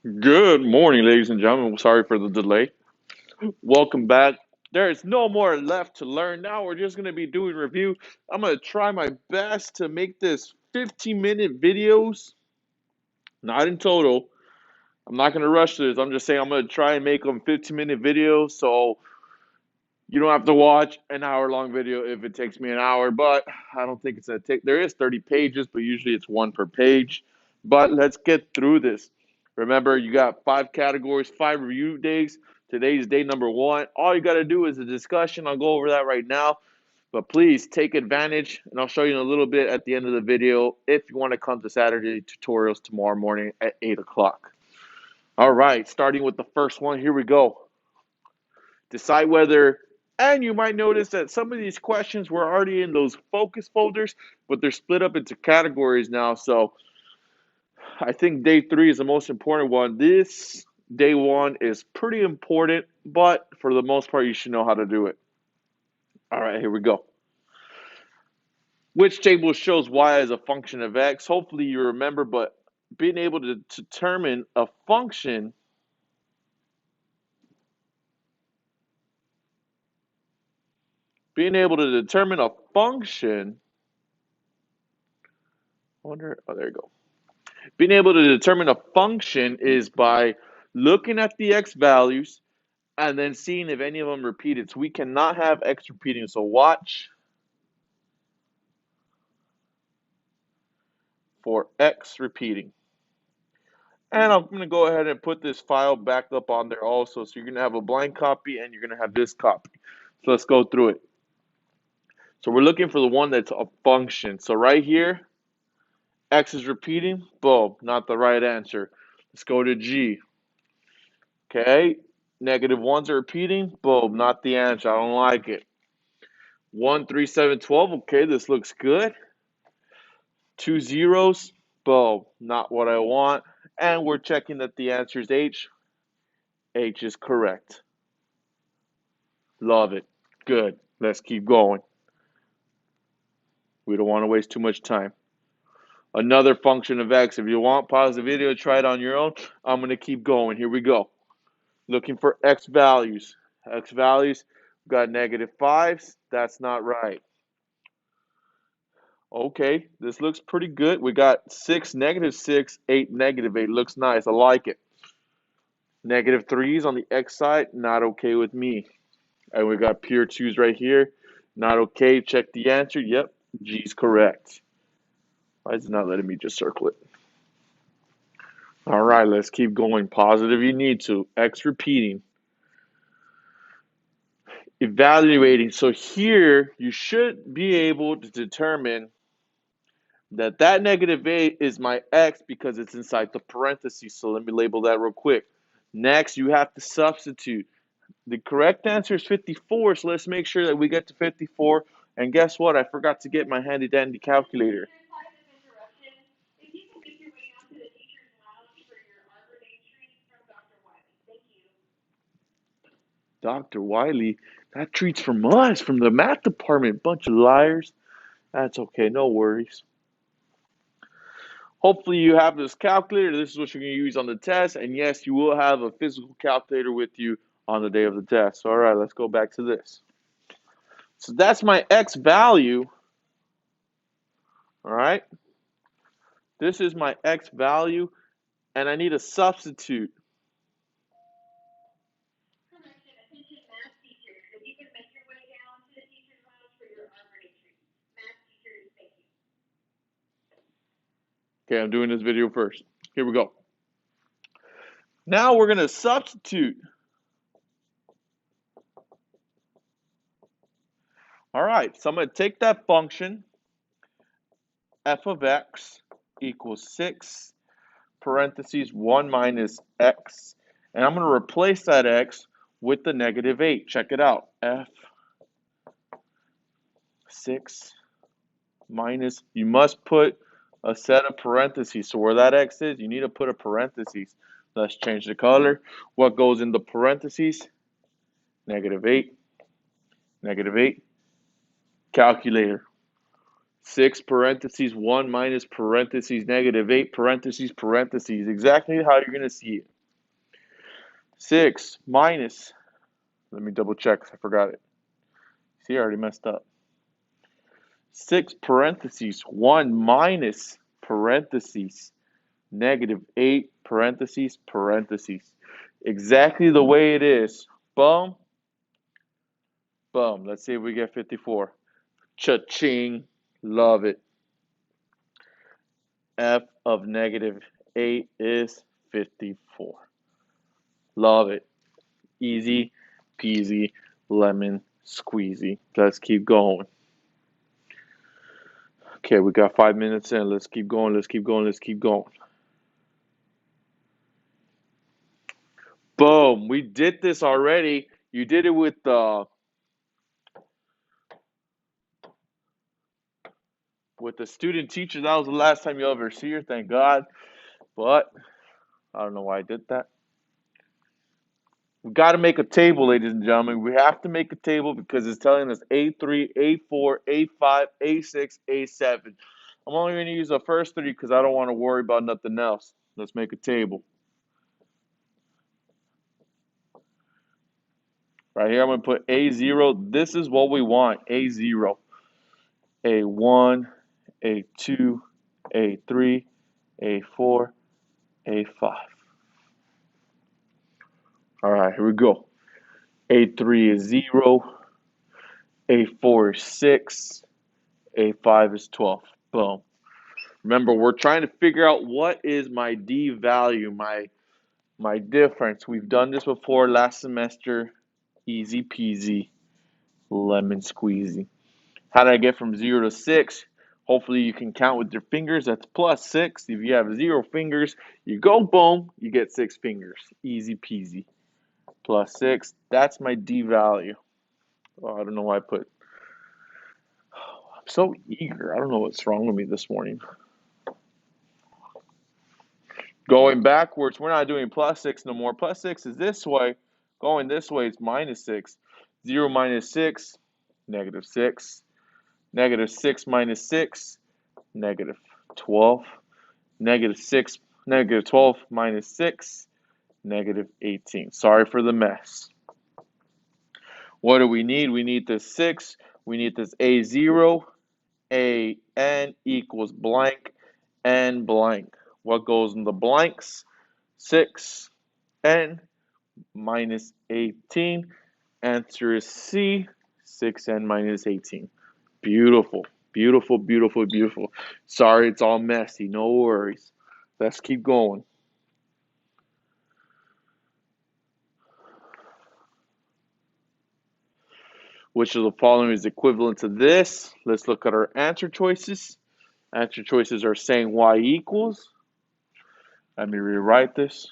Good morning, ladies and gentlemen. Sorry for the delay. Welcome back. There is no more left to learn. Now we're just going to be doing review. I'm going to try my best to make this 15-minute videos, not in total. I'm not going to rush this. I'm just saying I'm going to try and make them 15-minute videos so you don't have to watch an hour-long video if it takes me an hour. But I don't think it's going to take. There is 30 pages, but usually it's one per page. But let's get through this. Remember, you got 5 categories, 5 review days. Today's day number 1. All you got to do is a discussion. I'll go over that right now. But please take advantage, and I'll show you in a little bit at the end of the video if you want to come to Saturday tutorials tomorrow morning at 8 o'clock. All right, starting with the first one. Here we go. Decide whether, and you might notice that some of these questions were already in those focus folders, but they're split up into categories now. So I think day 3 is the most important one. This day 1 is pretty important, but for the most part, you should know how to do it. All right, here we go. Which table shows y as a function of x? Hopefully you remember, but being able to determine a function there you go. Being able to determine a function is by looking at the x values and then seeing if any of them repeated. So we cannot have x repeating. So watch for x repeating. And I'm going to go ahead and put this file back up on there also. So you're going to have a blank copy and you're going to have this copy. So let's go through it. So we're looking for the one that's a function. So right here, x is repeating. Boom, not the right answer. Let's go to G. Okay, negative ones are repeating. Boom, not the answer. I don't like it. 1, 3, 7, 12. Okay, this looks good. 2 zeros. Boom, not what I want. And we're checking that the answer is H. H is correct. Love it. Good. Let's keep going. We don't want to waste too much time. Another function of x. If you want, pause the video, try it on your own. I'm going to keep going. Here we go. Looking for x values. X values, we've got negative 5s. That's not right. Okay, this looks pretty good. We got 6, negative 6, 8, negative 8. Looks nice. I like it. Negative 3s on the x side, not okay with me. And we got pure 2s right here. Not okay. Check the answer. Yep, G's correct. Why is it not letting me just circle it? All right, let's keep going. Positive you need to. X repeating. Evaluating. So here you should be able to determine that negative 8 is my x because it's inside the parentheses. So let me label that real quick. Next, you have to substitute. The correct answer is 54, so let's make sure that we get to 54. And guess what? I forgot to get my handy dandy calculator. Dr. Wiley, that treat's from us, from the math department. Bunch of liars. That's okay, no worries. Hopefully you have this calculator. This is what you're going to use on the test. And yes, you will have a physical calculator with you on the day of the test. All right, let's go back to this. So that's my x value. All right. This is my x value, and I need a substitute. Okay, I'm doing this video first. Here we go. Now we're going to substitute. All right, so I'm going to take that function, f of x equals 6, parentheses 1 minus x, and I'm going to replace that x with the negative 8. Check it out. F 6 minus, you must put a set of parentheses. So where that x is, you need to put a parentheses. Let's change the color. What goes in the parentheses? Negative 8. Negative 8. Calculator. 6 parentheses 1 minus parentheses negative 8 parentheses parentheses. Exactly how you're going to see it. 6 minus, let me double check because I forgot it. See, I already messed up. 6 parentheses 1 minus parentheses negative 8 parentheses parentheses. Exactly the way it is. Boom. Boom. Let's see if we get 54. Cha-ching. Love it. F of negative 8 is 54. Love it. Easy peasy lemon squeezy. Let's keep going. Okay, we got 5 minutes in. Let's keep going. Let's keep going. Let's keep going. Boom. We did this already. You did it with the student teacher. That was the last time you'll ever see her, thank God. But I don't know why I did that. We got to make a table, ladies and gentlemen. We have to make a table because it's telling us A3, A4, A5, A6, A7. I'm only going to use the first three because I don't want to worry about nothing else. Let's make a table. Right here, I'm going to put A0. This is what we want, A0. A1, A2, A3, A4, A5. All right, here we go. A3 is 0. A4 is 6. A5 is 12. Boom. Remember, we're trying to figure out what is my D value, my difference. We've done this before last semester. Easy peasy, lemon squeezy. How did I get from 0 to 6? Hopefully you can count with your fingers. That's plus 6. If you have 0 fingers, you go boom, you get 6 fingers. Easy peasy. Plus 6. That's my D value. Oh, I don't know why I put. I'm so eager. I don't know what's wrong with me this morning. Going backwards, we're not doing plus 6 no more. Plus 6 is this way. Going this way is minus 6. 0 minus 6, negative 6. Negative 6 minus 6, negative 12. Negative 6, negative 12 minus 6, negative 18. Sorry for the mess. What do we need? We need this 6. We need this A0. A-N equals blank. N blank. What goes in the blanks? 6. N minus 18. Answer is C. 6N minus 18. Beautiful. Beautiful, beautiful, beautiful. Sorry, it's all messy. No worries. Let's keep going. Which of the following is equivalent to this? Let's look at our answer choices. Answer choices are saying y equals. Let me rewrite this.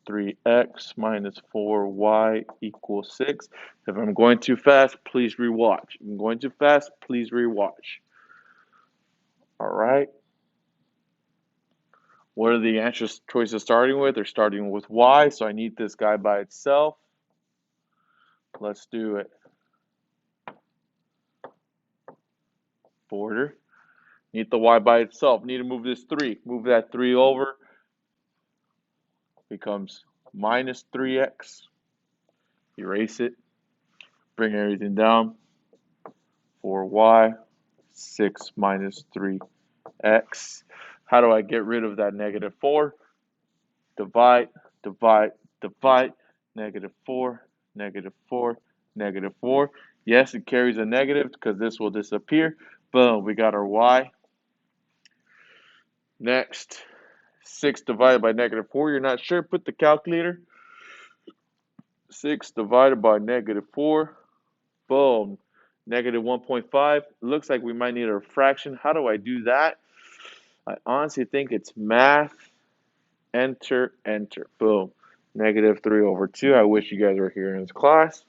3x minus 4y equals 6. If I'm going too fast, please rewatch. If I'm going too fast, please rewatch. All right. What are the answer choices starting with? They're starting with y, so I need this guy by itself. Let's do it. Border. Need the y by itself. Need to move this 3. Move that 3 over. Becomes minus 3x. Erase it. Bring everything down. 4y. 6 minus 3x. How do I get rid of that negative 4? Divide, divide, divide. Negative 4, negative 4, negative 4. Yes, it carries a negative because this will disappear. Boom, we got our y. Next, 6 divided by negative 4. You're not sure? Put the calculator. 6 divided by negative 4. Boom. Negative 1.5. Looks like we might need a fraction. How do I do that? I honestly think it's math. Enter, enter. Boom. Negative 3 over 2. I wish you guys were here in this class.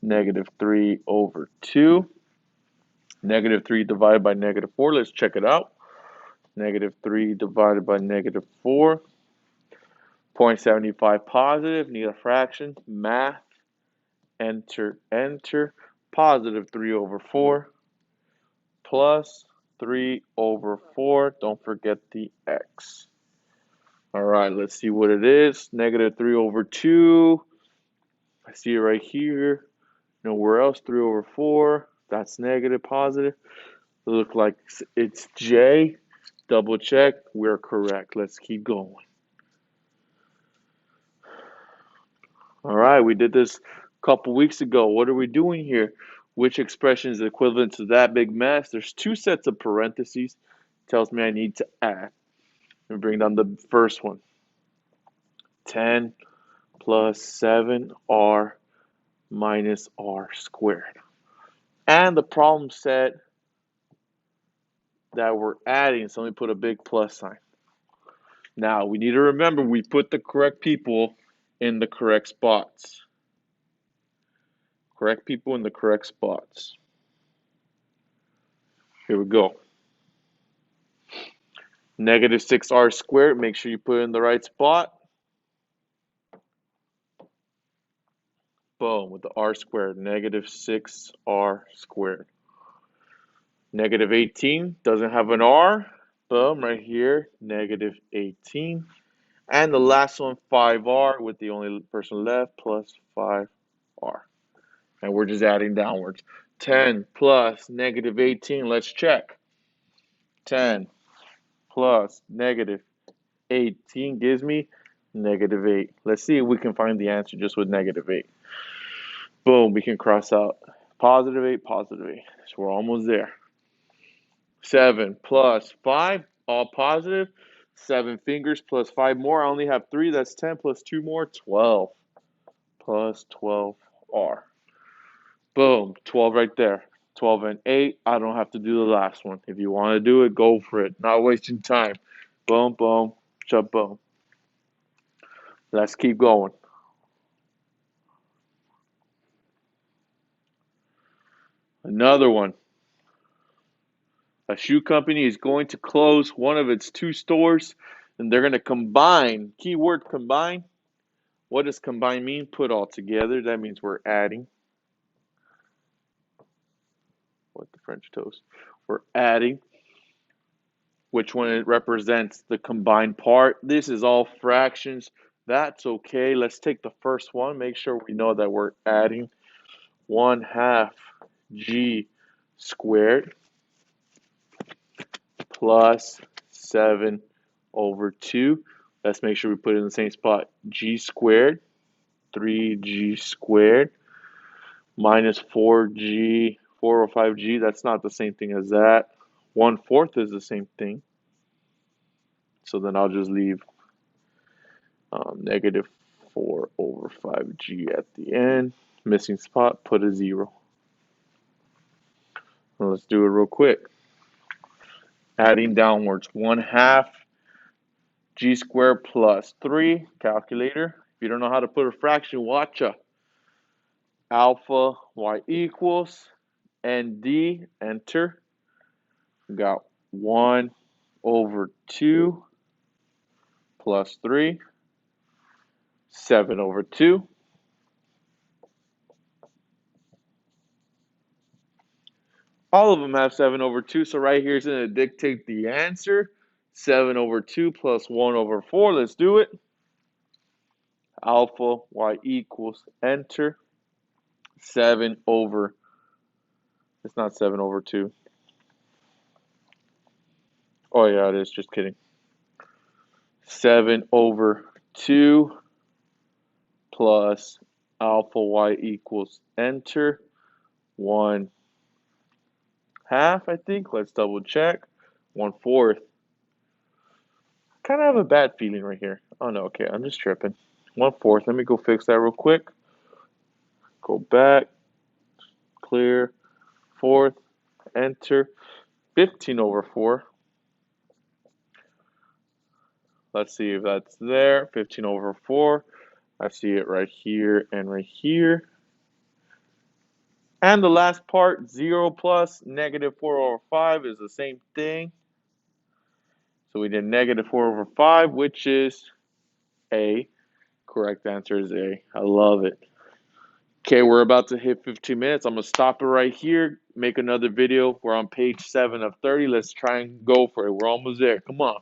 Negative 3 over 2. Negative 3 divided by negative 4. Let's check it out. Negative 3 divided by negative 4. 0.75 positive. Need a fraction. Math. Enter, enter. Positive 3 over 4 plus 3 over 4. Don't forget the x. All right, let's see what it is. Negative 3 over 2. I see it right here. Nowhere else. 3 over 4. That's negative, positive. It looks like it's J. Double check. We're correct. Let's keep going. All right, we did this a couple weeks ago. What are we doing here? Which expression is equivalent to that big mess? There's two sets of parentheses. Tells me I need to add. Let me bring down the first one. 10 plus 7r minus r squared. And the problem set that we're adding, so let me put a big plus sign. Now, we need to remember we put the correct people in the correct spots. Correct people in the correct spots. Here we go. Negative 6r squared, make sure you put it in the right spot. Boom, with the r squared, negative 6r squared. Negative 18 doesn't have an r. Boom, right here, negative 18. And the last one, 5r, with the only person left, plus 5r. And we're just adding downwards. 10 plus negative 18, let's check. 10 plus negative 18 gives me negative 8. Let's see if we can find the answer just with negative 8. Boom, we can cross out positive 8, positive 8. So we're almost there. 7 plus 5, all positive. 7 fingers plus 5 more. I only have 3. That's 10 plus 2 more, 12. Plus 12r. Boom, 12 right there. 12 and 8. I don't have to do the last one. If you want to do it, go for it. Not wasting time. Boom, boom, chop, boom. Let's keep going. Another one. A shoe company is going to close one of its 2 stores, and they're going to combine. Keyword combine. What does combine mean? Put all together. That means we're adding. What the French toast? We're adding. Which one it represents the combined part? This is all fractions. That's okay. Let's take the first one. Make sure we know that we're adding 1/2 g squared plus 7 over 2. Let's make sure we put it in the same spot. G squared, 3g squared, minus 4g, 4 or 5g. That's not the same thing as that. 1/4 is the same thing. So then I'll just leave negative 4 over 5g at the end. Missing spot, put a 0. Now let's do it real quick. Adding downwards, 1/2 g squared plus 3. Calculator. If you don't know how to put a fraction, watch ya. Alpha y equals nd, enter. We got 1 over 2 plus 3, 7 over 2. All of them have 7 over 2, so right here is going to dictate the answer. 7 over 2 plus 1 over 4. Let's do it. Alpha y equals enter. 7 over, it's not 7 over 2. Oh yeah, it is, just kidding. 7 over 2 plus alpha y equals enter. 1/2, I think. Let's double check. 1/4. Kind of have a bad feeling right here. Oh no, okay, I'm just tripping. 1/4. Let me go fix that real quick. Go back. Clear. 4th. Enter. 15 over 4. Let's see if that's there. 15 over 4. I see it right here and right here. And the last part, 0 plus negative 4 over 5 is the same thing. So we did negative 4 over 5, which is A. Correct answer is A. I love it. Okay, we're about to hit 15 minutes. I'm gonna stop it right here. Make another video. We're on page 7 of 30. Let's try and go for it. We're almost there. Come on.